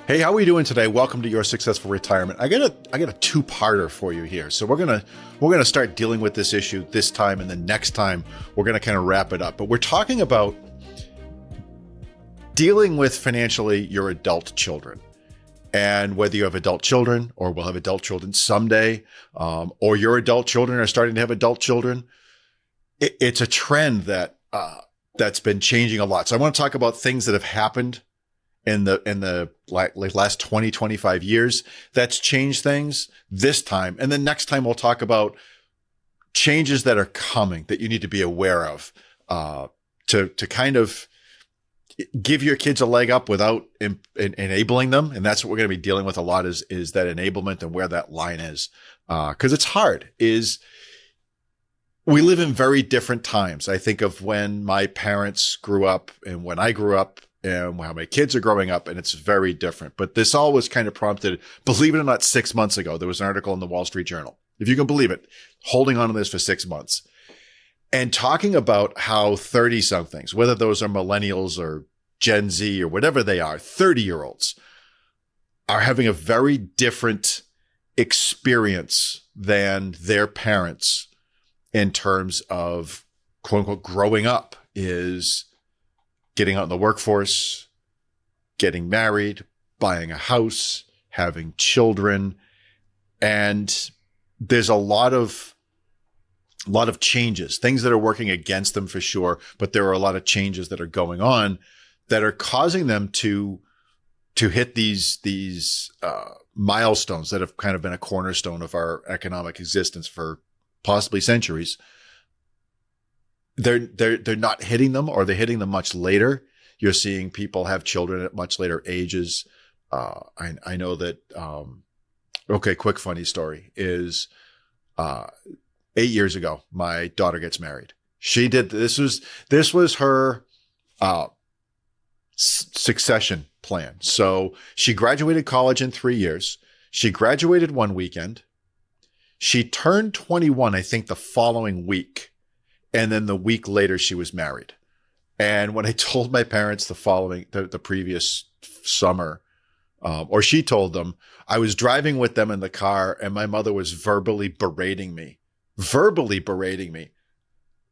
Hey, how are we doing today? Welcome to Your Successful Retirement. I got a two-parter for you here. So we're gonna start dealing with this issue this time, and then next time we're gonna kind of wrap it up. But we're talking about dealing with financially your adult children, and whether you have adult children or will have adult children someday, or your adult children are starting to have adult children. It's a trend that's been changing a lot. So I want to talk about things that have happened in the last 20, 25 years that's changed things this time. And then next time we'll talk about changes that are coming that you need to be aware of, to kind of give your kids a leg up without enabling them. And that's what we're going to be dealing with a lot is that enablement and where that line is. Cause it's hard. We live in very different times. I think of when my parents grew up and when I grew up, and how my kids are growing up, and it's very different. But this all was kind of prompted, believe it or not, 6 months ago. There was an article in the Wall Street Journal, if you can believe it, holding on to this for 6 months and talking about how 30-somethings, whether those are millennials or Gen Z or whatever they are, 30-year-olds are having a very different experience than their parents in terms of, quote unquote, growing up is getting out in the workforce, getting married, buying a house, having children. And there's a lot of changes, things that are working against them for sure. But there are a lot of changes that are going on that are causing them to hit these milestones that have kind of been a cornerstone of our economic existence for possibly centuries. They're not hitting them, or they're hitting them much later. You're seeing people have children at much later ages. I know that, okay, quick funny story is, 8 years ago, my daughter gets married. This was her, succession plan. So she graduated college in 3 years. She graduated one weekend. She turned 21, I think the following week. And then the week later, she was married. And when I told my parents the previous summer, or she told them, I was driving with them in the car and my mother was verbally berating me.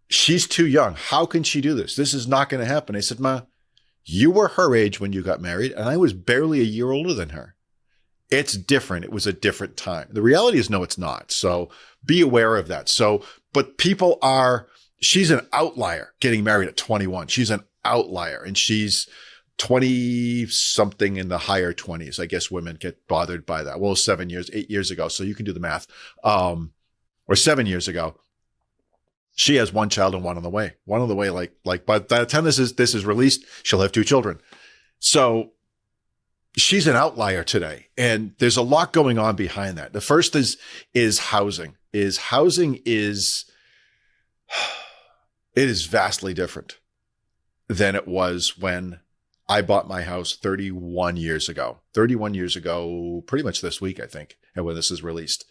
She's too young. How can she do this? This is not going to happen. I said, Ma, you were her age when you got married and I was barely a year older than her. It's different. It was a different time. The reality is, no, it's not. So be aware of that. But she's an outlier getting married at 21. She's an outlier, and she's 20 something in the higher 20s. I guess women get bothered by that. Well, 8 years ago. So you can do the math. Or 7 years ago, she has one child and one on the way, like by the time this is released, she'll have 2 children. So she's an outlier today. And there's a lot going on behind that. The first is housing. It is vastly different than it was when I bought my house 31 years ago. 31 years ago, pretty much this week, I think, and when this is released.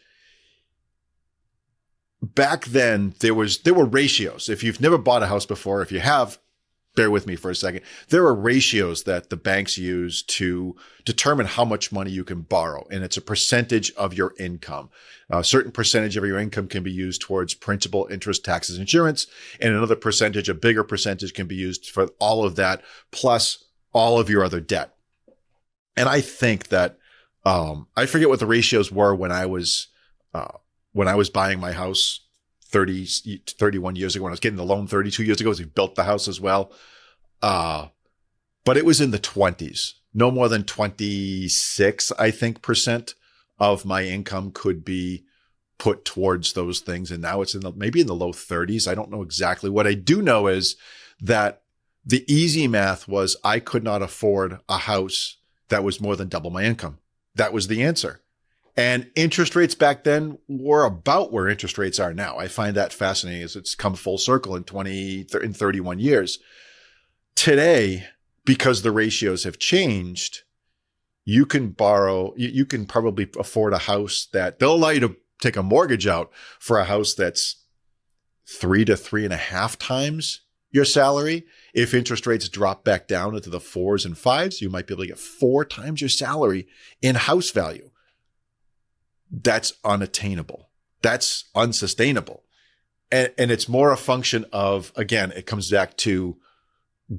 Back then, there were ratios. If you've never bought a house before, if you have, bear with me for a second. There are ratios that the banks use to determine how much money you can borrow. And it's a percentage of your income. A certain percentage of your income can be used towards principal, interest, taxes, insurance. And another percentage, a bigger percentage, can be used for all of that, plus all of your other debt. And I think that, I forget what the ratios were when I was buying my house 31 years ago, when I was getting the loan 32 years ago, as we built the house as well. But it was in the 20s, no more than 26, I think, percent of my income could be put towards those things. And now it's maybe in the low 30s. I don't know exactly. What I do know is that the easy math was I could not afford a house that was more than double my income. That was the answer. And interest rates back then were about where interest rates are now. I find that fascinating as it's come full circle in 31 years. Today, because the ratios have changed, you can probably afford a house that they'll allow you to take a mortgage out for a house that's 3 to 3.5 times your salary. If interest rates drop back down into the 4s and 5s, you might be able to get 4 times your salary in house value. That's unattainable. That's unsustainable. And it's more a function of, again, it comes back to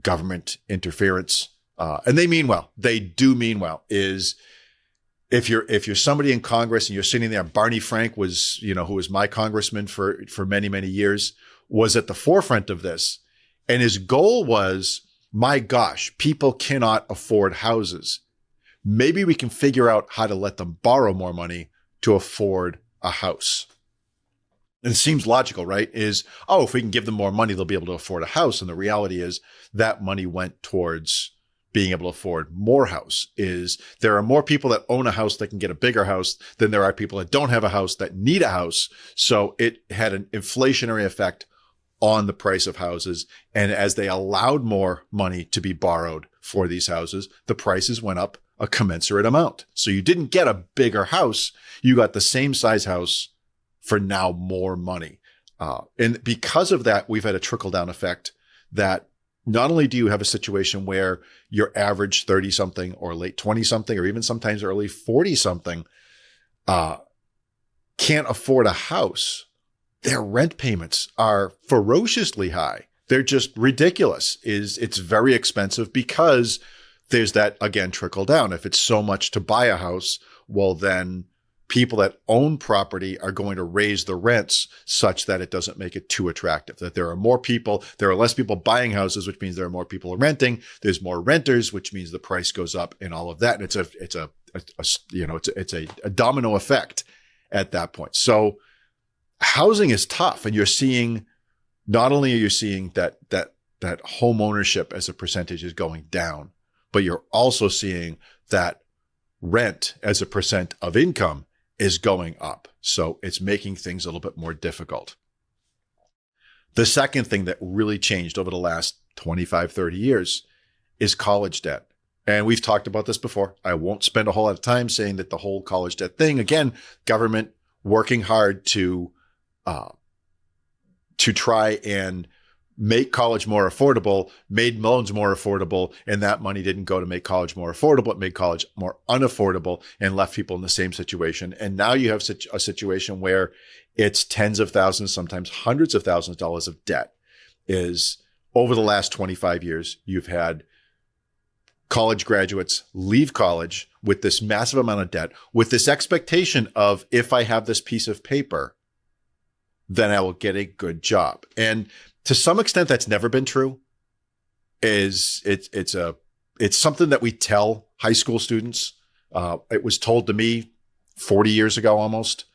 government interference. And they mean well. They do mean well. Is if you're somebody in Congress and you're sitting there, Barney Frank was, who was my congressman for many, many years, was at the forefront of this. And his goal was, my gosh, people cannot afford houses. Maybe we can figure out how to let them borrow more money to afford a house. And it seems logical, right? If we can give them more money, they'll be able to afford a house. And the reality is that money went towards being able to afford more house. There are more people that own a house that can get a bigger house than there are people that don't have a house that need a house. So it had an inflationary effect on the price of houses. And as they allowed more money to be borrowed for these houses, the prices went up a commensurate amount. So you didn't get a bigger house. You got the same size house for now more money. And because of that, we've had a trickle-down effect that not only do you have a situation where your average 30-something or late 20-something or even sometimes early 40-something can't afford a house, their rent payments are ferociously high. They're just ridiculous. It's very expensive because there's that, again, trickle down. If it's so much to buy a house, well, then people that own property are going to raise the rents such that it doesn't make it too attractive, that there are less people buying houses, which means there are more people renting. There's more renters, which means the price goes up and all of that. And it's a domino effect at that point. So housing is tough. And not only are you seeing that home ownership as a percentage is going down, but you're also seeing that rent as a percent of income is going up. So it's making things a little bit more difficult. The second thing that really changed over the last 25, 30 years is college debt. And we've talked about this before. I won't spend a whole lot of time saying that the whole college debt thing, again, government working hard to try and make college more affordable, made loans more affordable, and that money didn't go to make college more affordable. It made college more unaffordable and left people in the same situation. And now you have such a situation where it's tens of thousands, sometimes hundreds of thousands of dollars of debt. Over the last 25 years, you've had college graduates leave college with this massive amount of debt, with this expectation of, if I have this piece of paper, then I will get a good job. And to some extent, that's never been true. It's something that we tell high school students. It was told to me 40 years ago almost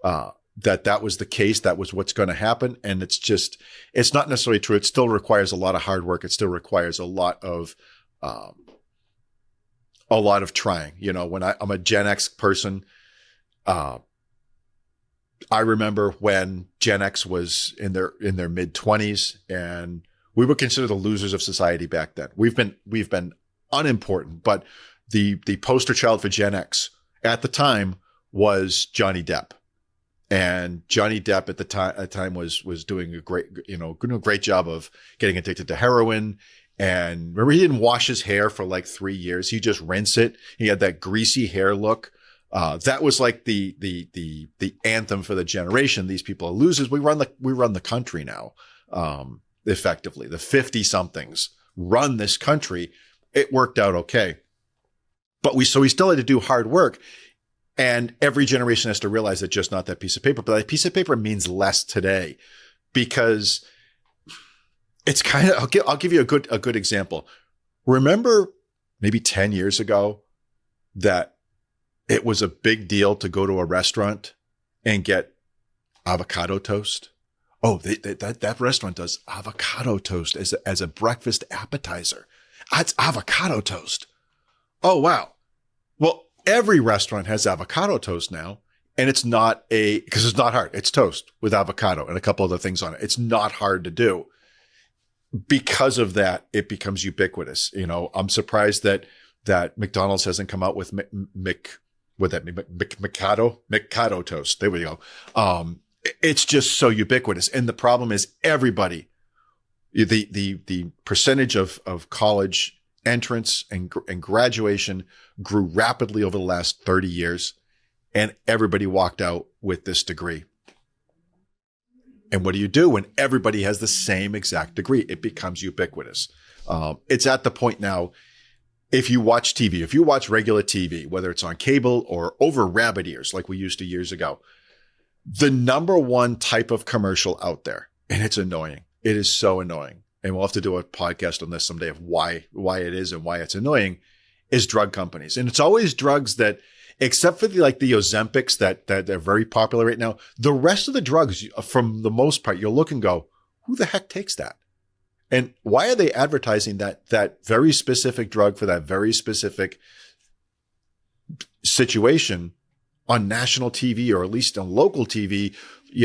that was the case. That was what's going to happen. And it's not necessarily true. It still requires a lot of hard work. It still requires a lot of trying. When I'm a Gen X person, I remember when Gen X was in their mid-20s, and we were considered the losers of society back then. We've been unimportant, but the poster child for Gen X at the time was Johnny Depp. And Johnny Depp at the time was doing a great job of getting addicted to heroin. And remember, he didn't wash his hair for like 3 years. He just rinsed it. He had that greasy hair look. That was like the anthem for the generation. These people are losers. We run the country now. Effectively, the 50 somethings run this country. It worked out okay, but we still had to do hard work. And every generation has to realize that just not that piece of paper, but that piece of paper means less today, because it's kind of, I'll give you a good example. Remember maybe 10 years ago that it was a big deal to go to a restaurant and get avocado toast. Oh, that restaurant does avocado toast as a breakfast appetizer. It's avocado toast. Oh, wow. Well, every restaurant has avocado toast now, and it's not because it's not hard. It's toast with avocado and a couple other things on it. It's not hard to do. Because of that, it becomes ubiquitous. I'm surprised that McDonald's hasn't come out with Mikado toast. There we go. It's just so ubiquitous. And the problem is everybody, The percentage of college entrance and graduation grew rapidly over the last 30 years, and everybody walked out with this degree. And what do you do when everybody has the same exact degree? It becomes ubiquitous. It's at the point now, if you watch TV, if you watch regular TV, whether it's on cable or over rabbit ears like we used to years ago, the number one type of commercial out there, and it's annoying. It is so annoying. And we'll have to do a podcast on this someday of why it is and why it's annoying, is drug companies. And it's always drugs that, except for the Ozempics that they're very popular right now, the rest of the drugs, from the most part, you'll look and go, who the heck takes that? And why are they advertising that very specific drug for that very specific situation on national TV, or at least on local TV,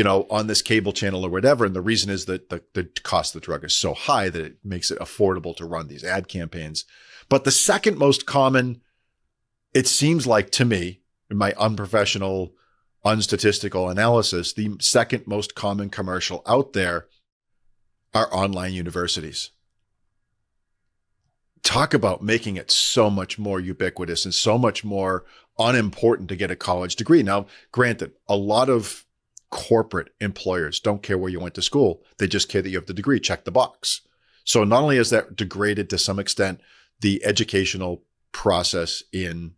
on this cable channel or whatever? And the reason is that the cost of the drug is so high that it makes it affordable to run these ad campaigns. But the second most common, it seems like to me, in my unprofessional, unstatistical analysis, the second most common commercial out there are online universities. Talk about making it so much more ubiquitous and so much more unimportant to get a college degree. Now, granted, a lot of corporate employers don't care where you went to school. They just care that you have the degree, check the box. So not only has that degraded to some extent the educational process in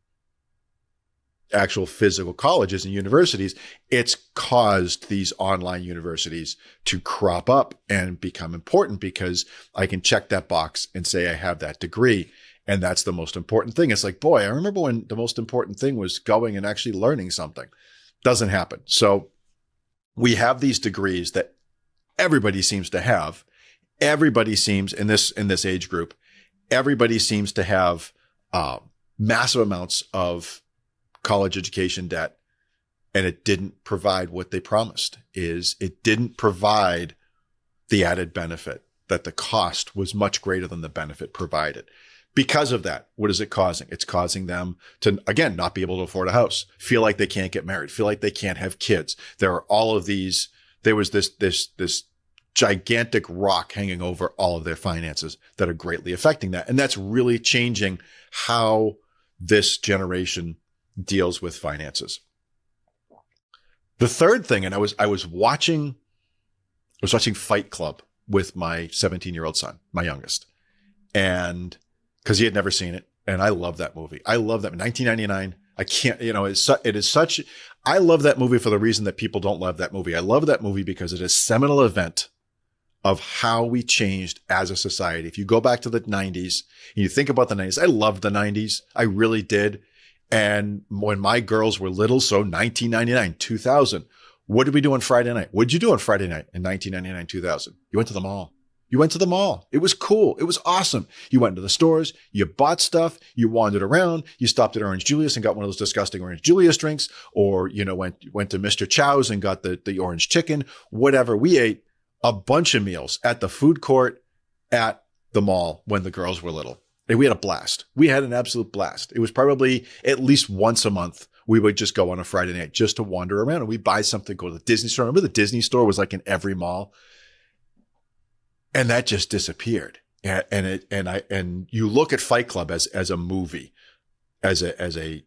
actual physical colleges and universities, it's caused these online universities to crop up and become important because I can check that box and say I have that degree. And that's the most important thing. It's like, boy, I remember when the most important thing was going and actually learning something. Doesn't happen. So we have these degrees that everybody seems to have. Everybody seems in this age group, everybody seems to have massive amounts of college education debt, and it didn't provide what they promised. It didn't provide the added benefit, that the cost was much greater than the benefit provided. Because of that, what is it causing? It's causing them to, again, not be able to afford a house, feel like they can't get married, feel like they can't have kids. There are all of these, there was this gigantic rock hanging over all of their finances that are greatly affecting that. And that's really changing how this generation deals with finances. The third thing, and I was watching Fight Club with my 17-year-old son, my youngest, and because he had never seen it, and I love that movie. I love that. 1999. I can't, it is such. I love that movie for the reason that people don't love that movie. I love that movie because it is a seminal event of how we changed as a society. If you go back to the 90s and you think about the 90s, I loved the 90s. I really did. And when my girls were little, so 1999, 2000, what did we do on Friday night? What did you do on Friday night in 1999, 2000? You went to the mall. You went to the mall. It was cool. It was awesome. You went to the stores. You bought stuff. You wandered around. You stopped at Orange Julius and got one of those disgusting Orange Julius drinks, or, went to Mr. Chow's and got the orange chicken, whatever. We ate a bunch of meals at the food court at the mall when the girls were little. And we had a blast. We had an absolute blast. It was probably at least once a month. We would just go on a Friday night just to wander around, and we'd buy something, go to the Disney store. Remember the Disney store was like in every mall, and that just disappeared. And you look at Fight Club as a movie, as a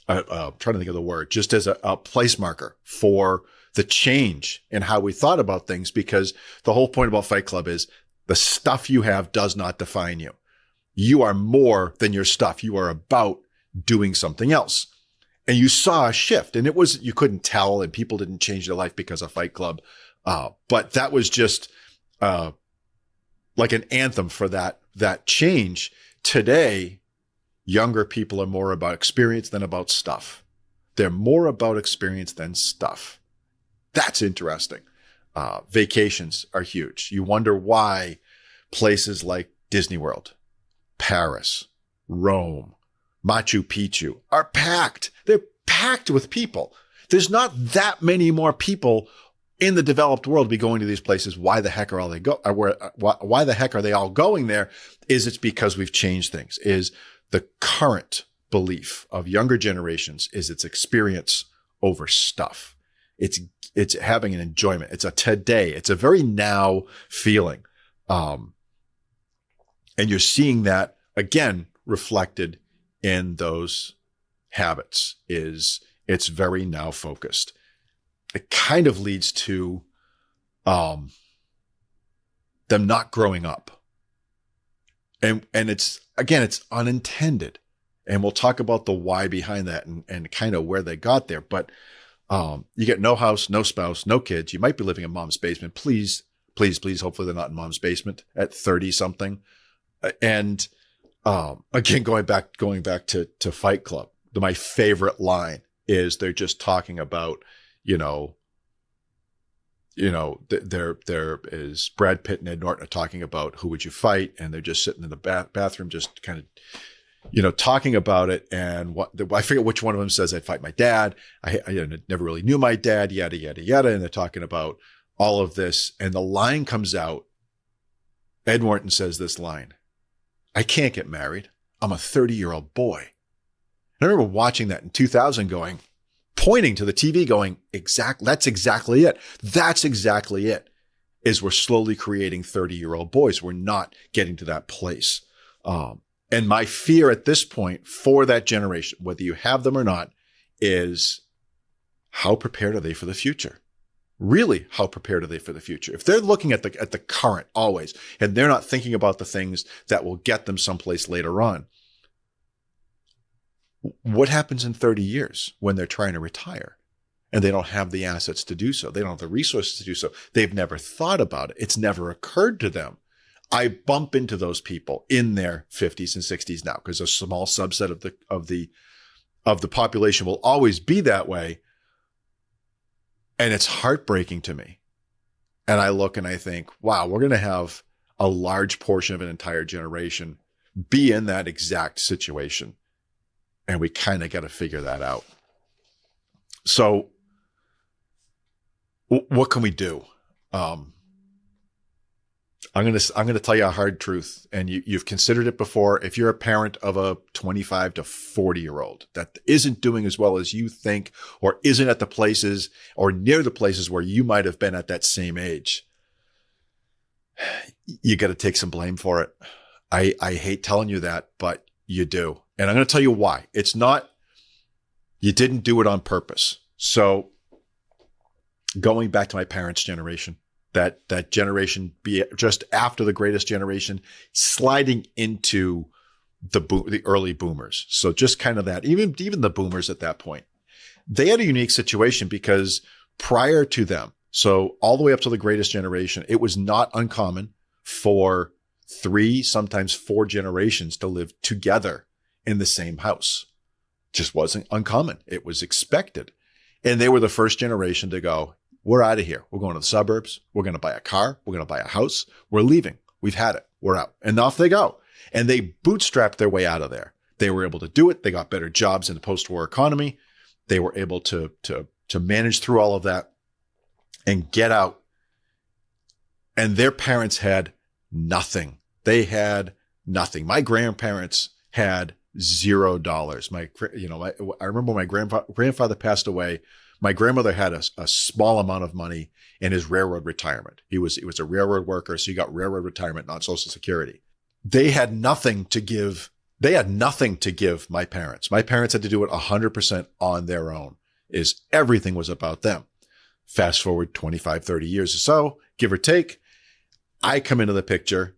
trying to think of the word, just as a place marker for the change in how we thought about things, because the whole point about Fight Club is the stuff you have does not define you. You are more than your stuff. You are about doing something else. And you saw a shift, and you couldn't tell, and people didn't change their life because of Fight Club. But that was just like an anthem for that change. Today, younger people are more about experience than about stuff. They're more about experience than stuff. That's interesting. Vacations are huge. You wonder why places like Disney World, Paris, Rome, Machu Picchu are packed. They're packed with people. There's not that many more people in the developed world to be going to these places. Why the heck why the heck are they all going there? It's because we've changed things. Is the current belief of younger generations is it's experience over stuff. It's having an enjoyment. It's a today. It's a very now feeling. And you're seeing that again reflected in those habits. It's very now focused. It kind of leads to them not growing up. And it's unintended. And we'll talk about the why behind that and kind of where they got there. But you get no house, no spouse, no kids. You might be living in mom's basement. Please, please, please. Hopefully they're not in mom's basement at 30 something. And again, going back to Fight Club, my favorite line is they're just talking about, there is Brad Pitt and Ed Norton are talking about who would you fight, and they're just sitting in the bathroom, just kind of, talking about it. And I forget which one of them says, I'd fight my dad. I never really knew my dad, yada, yada, yada. And they're talking about all of this. And the line comes out. Ed Norton says this line, I can't get married. I'm a 30-year-old boy. And I remember watching that in 2000 pointing to the TV going, that's exactly it. That's exactly it. Is we're slowly creating 30-year-old boys. We're not getting to that place. And my fear at this point for that generation, whether you have them or not, is how prepared are they for the future? Really, how prepared are they for the future? If they're looking at the current always, and they're not thinking about the things that will get them someplace later on, what happens in 30 years when they're trying to retire and they don't have the assets to do so? They don't have the resources to do so. They've never thought about it. It's never occurred to them. I bump into those people in their 50s and 60s now because a small subset of the population will always be that way. And it's heartbreaking to me. And I look and I think, wow, we're going to have a large portion of an entire generation be in that exact situation. And we kind of got to figure that out. So what can we do? I'm going to tell you a hard truth, and you've considered it before. If you're a parent of a 25 to 40-year-old that isn't doing as well as you think, or isn't at the places or near the places where you might have been at that same age, you got to take some blame for it. I hate telling you that, but you do. And I'm going to tell you why. It's not, you didn't do it on purpose. So going back to my parents' generation, that generation be just after the greatest generation, sliding into the early boomers. So just kind of that, even the boomers at that point, they had a unique situation because prior to them, so all the way up to the greatest generation, it was not uncommon for 3, sometimes 4 generations to live together in the same house. Just wasn't uncommon. It was expected. And they were the first generation to go, we're out of here. We're going to the suburbs. We're going to buy a car. We're going to buy a house. We're leaving. We've had it. We're out. And off they go. And they bootstrapped their way out of there. They were able to do it. They got better jobs in the post-war economy. They were able to manage through all of that and get out. And their parents had nothing. They had nothing. My grandparents had $0. I remember when my grandfather passed away, my grandmother had a small amount of money in his railroad retirement. He was a railroad worker, so he got railroad retirement, not Social Security. They had nothing to give. They had nothing to give my parents. My parents had to do it 100% on their own. Everything was about them. Fast forward 25, 30 years or so, give or take, I come into the picture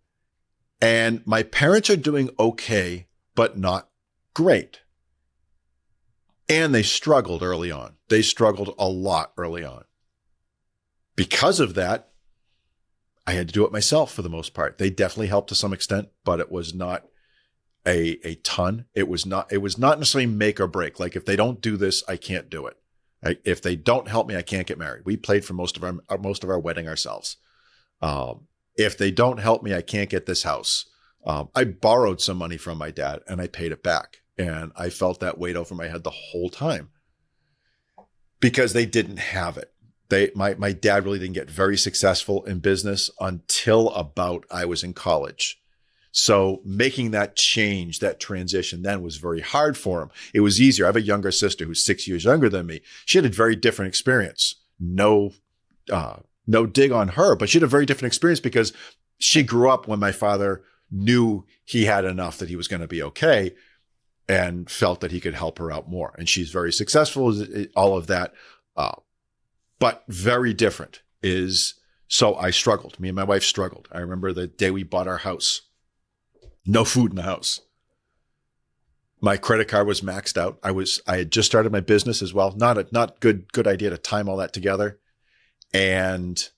and my parents are doing okay, but not great. And they struggled early on. They struggled a lot early on. Because of that, I had to do it myself for the most part. They definitely helped to some extent, but it was not a ton. It was not necessarily make or break. Like if they don't do this, I can't do it. If they don't help me, I can't get married. We paid for most of our wedding ourselves. If they don't help me, I can't get this house. I borrowed some money from my dad and I paid it back. And I felt that weight over my head the whole time because they didn't have it. My dad really didn't get very successful in business until about I was in college. So making that change, that transition then was very hard for him. It was easier. I have a younger sister who's 6 years younger than me. She had a very different experience. no, no dig on her, but she had a very different experience because she grew up when my father knew he had enough that he was going to be okay and felt that he could help her out more. And she's very successful, all of that. But very different so I struggled. Me and my wife struggled. I remember the day we bought our house. No food in the house. My credit card was maxed out. I had just started my business as well. Not good idea to time all that together. And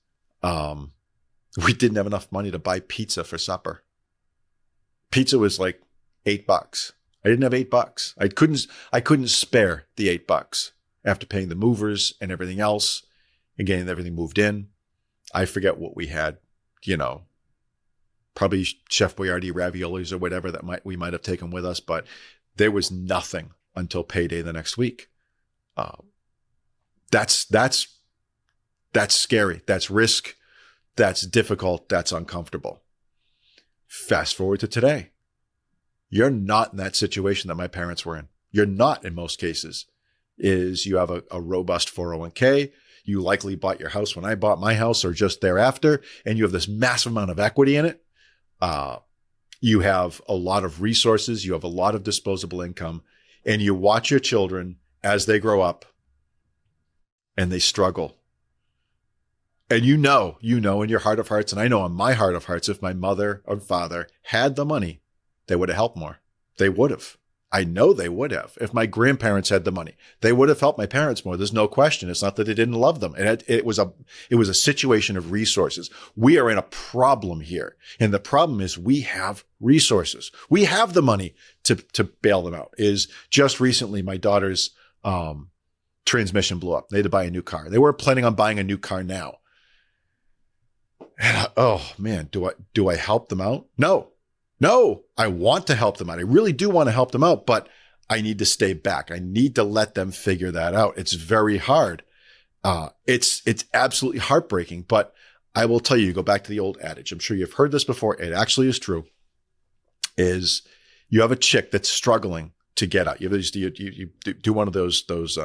we didn't have enough money to buy pizza for supper. Pizza was like $8. I didn't have $8. I couldn't spare the $8 after paying the movers and everything else and getting everything moved in. I forget what we had, probably Chef Boyardee raviolis or whatever that we might have taken with us, but there was nothing until payday the next week. That's scary. That's risk. That's difficult. That's uncomfortable. Fast forward to today. You're not in that situation that my parents were in. You're not in most cases. You have a robust 401k. You likely bought your house when I bought my house or just thereafter, and you have this massive amount of equity in it. You have a lot of resources. You have a lot of disposable income, and you watch your children as they grow up and they struggle. And you know in your heart of hearts, and I know in my heart of hearts, if my mother or father had the money, they would have helped more. They would have. I know they would have. If my grandparents had the money, they would have helped my parents more. There's no question. It's not that they didn't love them. It was a situation of resources. We are in a problem here. And the problem is we have resources. We have the money to bail them out. Is just recently my daughter's transmission blew up. They had to buy a new car. They weren't planning on buying a new car now. And oh man, do I help them out? No, I want to help them out. I really do want to help them out, but I need to stay back. I need to let them figure that out. It's very hard. It's absolutely heartbreaking, but I will tell you, go back to the old adage. I'm sure you've heard this before. It actually is true. Is you have a chick that's struggling to get out. You do one of those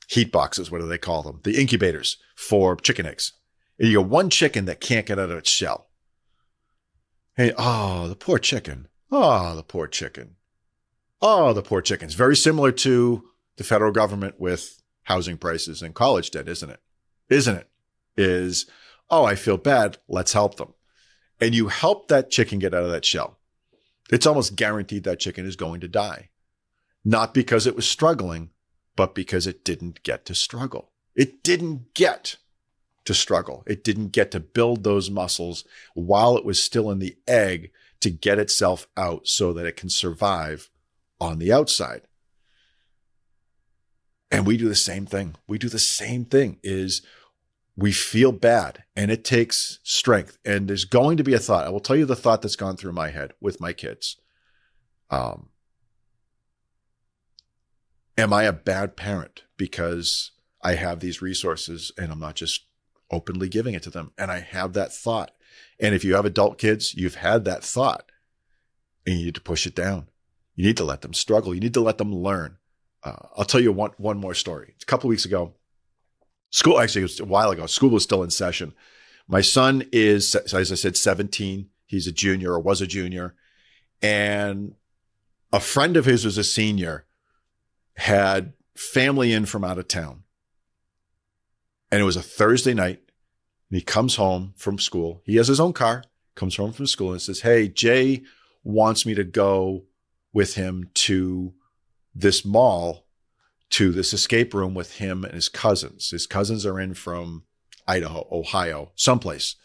heat boxes. What do they call them? The incubators for chicken eggs. And you got one chicken that can't get out of its shell. Hey, the poor chicken. The poor chicken. The poor chicken. It's very similar to the federal government with housing prices and college debt, isn't it? I feel bad. Let's help them. And you help that chicken get out of that shell. It's almost guaranteed that chicken is going to die. Not because it was struggling, but because it didn't get to struggle. It didn't get to struggle. It didn't get to build those muscles while it was still in the egg to get itself out so that it can survive on the outside. And we do the same thing. Is we feel bad and it takes strength. And there's going to be a thought. I will tell you the thought that's gone through my head with my kids. Am I a bad parent because I have these resources and I'm not just openly giving it to them? And I have that thought. And if you have adult kids, you've had that thought and you need to push it down. You need to let them struggle. You need to let them learn. I'll tell you one more story. A couple of weeks ago, it was a while ago, school was still in session. My son is, as I said, 17. He's a junior or was a junior. And a friend of his who's a senior had family in from out of town. And it was a Thursday night. And he comes home from school. He has his own car, comes home from school and says, hey, Jay wants me to go with him to this mall, to this escape room with him and his cousins. His cousins are in from Idaho, Ohio, someplace.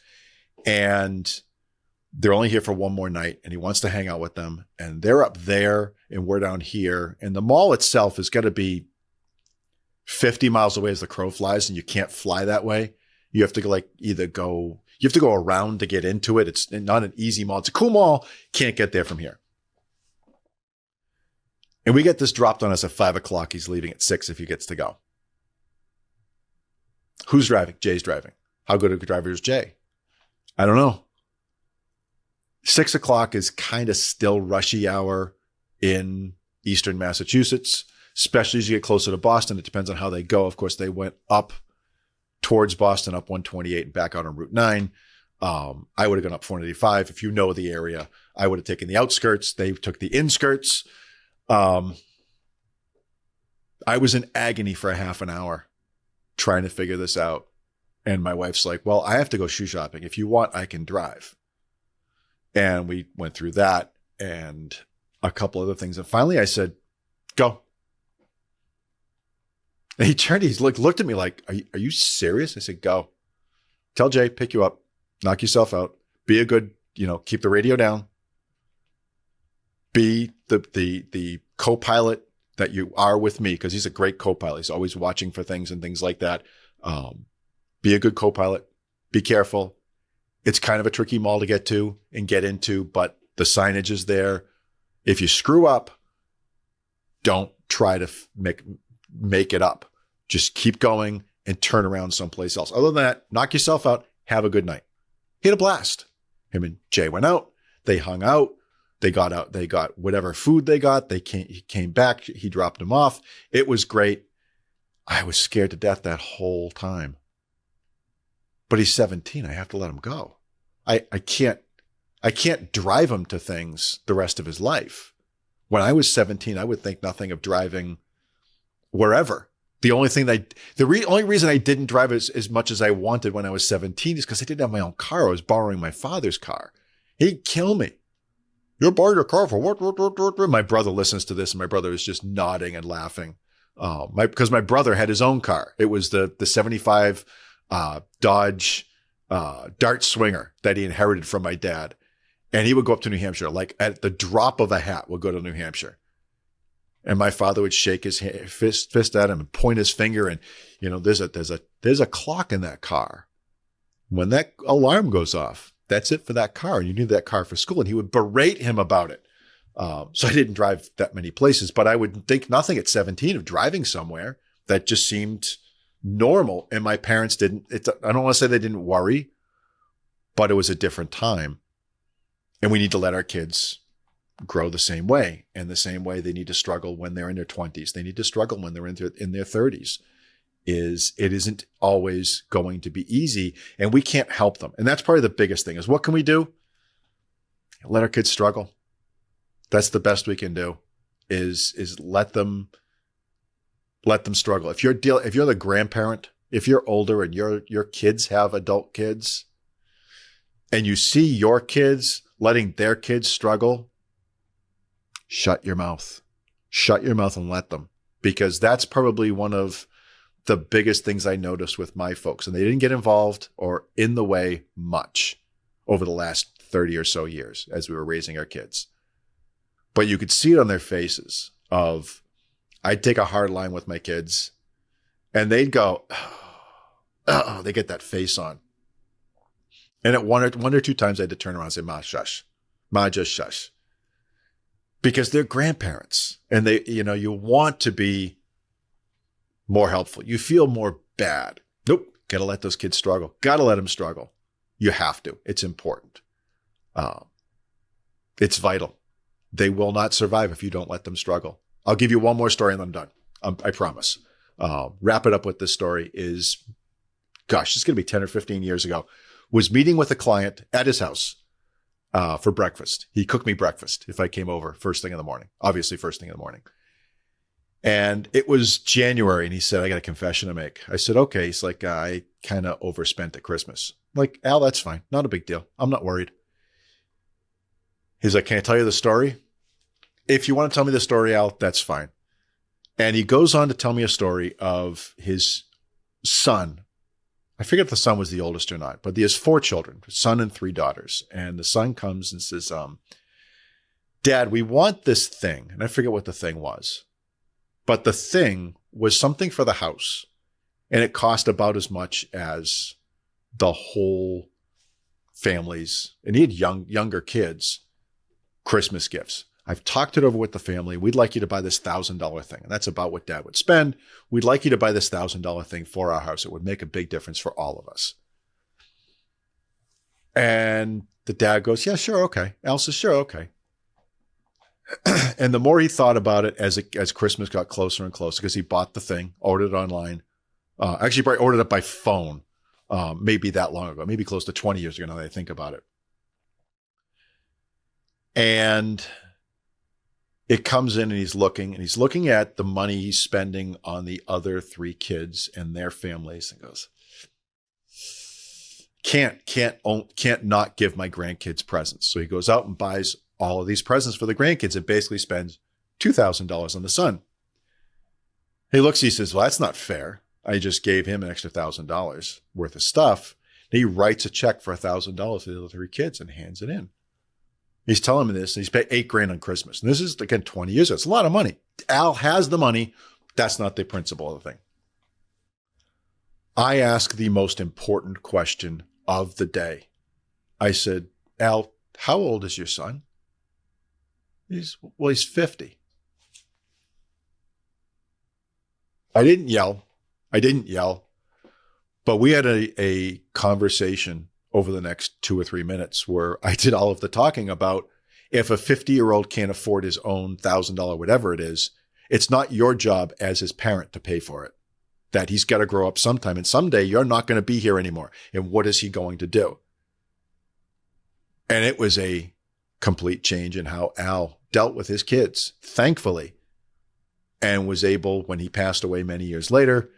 And they're only here for one more night and he wants to hang out with them. And they're up there and we're down here. And the mall itself is going to be 50 miles away as the crow flies, and you can't fly that way. You have to go around to get into it. It's not an easy mall. It's a cool mall. Can't get there from here. And we get this dropped on us at 5:00. He's leaving at 6 if he gets to go. Who's driving? Jay's driving. How good a driver is Jay? I don't know. 6:00 is kind of still rushy hour in Eastern Massachusetts, especially as you get closer to Boston. It depends on how they go. Of course, they went up towards Boston up 128 and back out on Route 9. I would have gone up 485. If you know the area, I would have taken the outskirts. They took the inskirts. I was in agony for a half an hour trying to figure this out. And my wife's like, well, I have to go shoe shopping. If you want, I can drive. And we went through that and a couple other things. And finally I said, go. And he turned, looked at me like, are you serious? I said, go. Tell Jay, pick you up, knock yourself out, be a good, keep the radio down. Be the co-pilot that you are with me, because he's a great co-pilot. He's always watching for things and things like that. Be a good co-pilot. Be careful. It's kind of a tricky mall to get to and get into, but the signage is there. If you screw up, don't try to make it up. Just keep going and turn around someplace else. Other than that, knock yourself out. Have a good night. He had a blast. Him and Jay went out. They hung out. They got out. They got whatever food they got. He came back. He dropped him off. It was great. I was scared to death that whole time. But he's 17. I have to let him go. I can't drive him to things the rest of his life. When I was 17, I would think nothing of driving wherever. The only reason I didn't drive as much as I wanted when I was 17 is because I didn't have my own car. I was borrowing my father's car. He'd kill me. You're borrowing your car for what? My brother listens to this, and my brother is just nodding and laughing. Because my brother had his own car. It was the 75 Dodge Dart Swinger that he inherited from my dad. And he would go up to New Hampshire, like at the drop of a hat, would go to New Hampshire. And my father would shake his fist at him and point his finger. And, there's a clock in that car. When that alarm goes off, that's it for that car. You need that car for school. And he would berate him about it. So I didn't drive that many places, but I would think nothing at 17 of driving somewhere. That just seemed normal. And my parents didn't, I don't want to say they didn't worry, but it was a different time. And we need to let our kids grow the same way. And the same way they need to struggle when they're in their 20s. They need to struggle when they're in their 30s. It isn't always going to be easy, and we can't help them. And that's probably the biggest thing is, what can we do? Let our kids struggle. That's the best we can do is let them struggle. If you're the grandparent, if you're older and your kids have adult kids and you see your kids letting their kids struggle, shut your mouth. Shut your mouth and let them, because that's probably one of the biggest things I noticed with my folks. And they didn't get involved or in the way much over the last 30 or so years as we were raising our kids. But you could see it on their faces of, I'd take a hard line with my kids and they'd go, oh, they get that face on. And at one or two times I had to turn around and say, Ma, shush. Ma, just shush. Because they're grandparents and they, you want to be more helpful. You feel more bad. Nope. Got to let those kids struggle. Got to let them struggle. You have to. It's important. It's vital. They will not survive if you don't let them struggle. I'll give you one more story and I'm done. I promise. Wrap it up with this story is, gosh, it's going to be 10 or 15 years ago. Was meeting with a client at his house for breakfast. He cooked me breakfast if I came over first thing in the morning. Obviously, first thing in the morning. And it was January, and he said, I got a confession to make. I said, okay. He's like, I kind of overspent at Christmas. I'm like, Al, that's fine. Not a big deal. I'm not worried. He's like, can I tell you the story? If you want to tell me the story, Al, that's fine. And he goes on to tell me a story of his son. I forget if the son was the oldest or not, but he has 4 children, a son and 3 daughters. And the son comes and says, Dad, we want this thing. And I forget what the thing was. But the thing was something for the house. And it cost about as much as the whole family's, and he had younger kids, Christmas gifts. I've talked it over with the family. We'd like you to buy this $1,000 thing. And that's about what Dad would spend. We'd like you to buy this $1,000 thing for our house. It would make a big difference for all of us. And the dad goes, yeah, sure. Okay. Al says, sure. Okay. And the more he thought about it as Christmas got closer and closer, because he bought the thing, ordered it online, Actually, probably ordered it by phone. Maybe that long ago, maybe close to 20 years ago now that I think about it. And it comes in and he's looking at the money he's spending on the other 3 kids and their families and goes, can't not give my grandkids presents. So he goes out and buys all of these presents for the grandkids and basically spends $2,000 on the son. He looks, he says, well, that's not fair. I just gave him an extra $1,000 worth of stuff. And he writes a check for $1,000 to the other 3 kids and hands it in. He's telling me this, and he's paid $8,000 on Christmas. And this is, again, 20 years ago. It's a lot of money. Al has the money. That's not the principle of the thing. I ask the most important question of the day. I said, Al, how old is your son? He's 50. I didn't yell, but we had a conversation over the next 2 or 3 minutes where I did all of the talking about if a 50-year-old can't afford his own $1,000, whatever it is, it's not your job as his parent to pay for it. That he's got to grow up sometime, and someday you're not going to be here anymore. And what is he going to do? And it was a complete change in how Al dealt with his kids, thankfully, and was able, when he passed away many years later,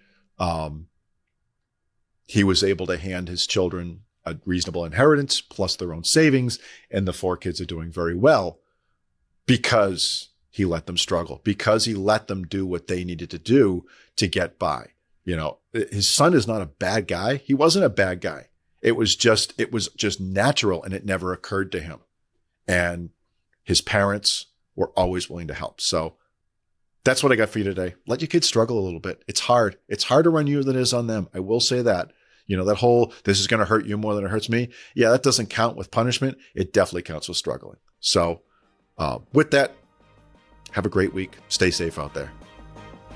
he was able to hand his children a reasonable inheritance plus their own savings, and the 4 kids are doing very well because he let them struggle, because he let them do what they needed to do to get by. You know, his son is not a bad guy. He wasn't a bad guy. It was just natural, and it never occurred to him. And his parents were always willing to help. So that's what I got for you today. Let your kids struggle a little bit. It's hard. It's harder on you than it is on them. I will say that. You know, that whole, this is going to hurt you more than it hurts me. Yeah, that doesn't count with punishment. It definitely counts with struggling. So with that, have a great week. Stay safe out there.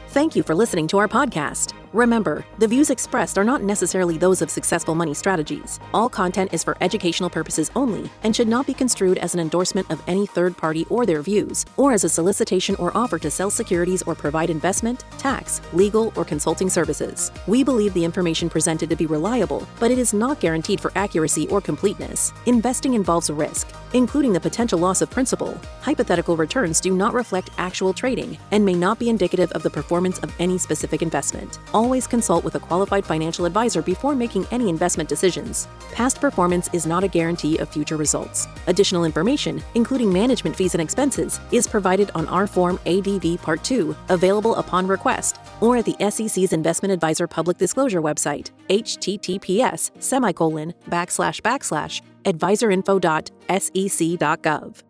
Thank you for listening to our podcast. Remember, the views expressed are not necessarily those of Successful Money Strategies. All content is for educational purposes only and should not be construed as an endorsement of any third party or their views, or as a solicitation or offer to sell securities or provide investment, tax, legal, or consulting services. We believe the information presented to be reliable, but it is not guaranteed for accuracy or completeness. Investing involves risk, including the potential loss of principal. Hypothetical returns do not reflect actual trading and may not be indicative of the performance of any specific investment. Always consult with a qualified financial advisor before making any investment decisions. Past performance is not a guarantee of future results. Additional information, including management fees and expenses, is provided on our Form ADV Part 2, available upon request, or at the SEC's Investment Advisor Public Disclosure website, https://advisorinfo.sec.gov.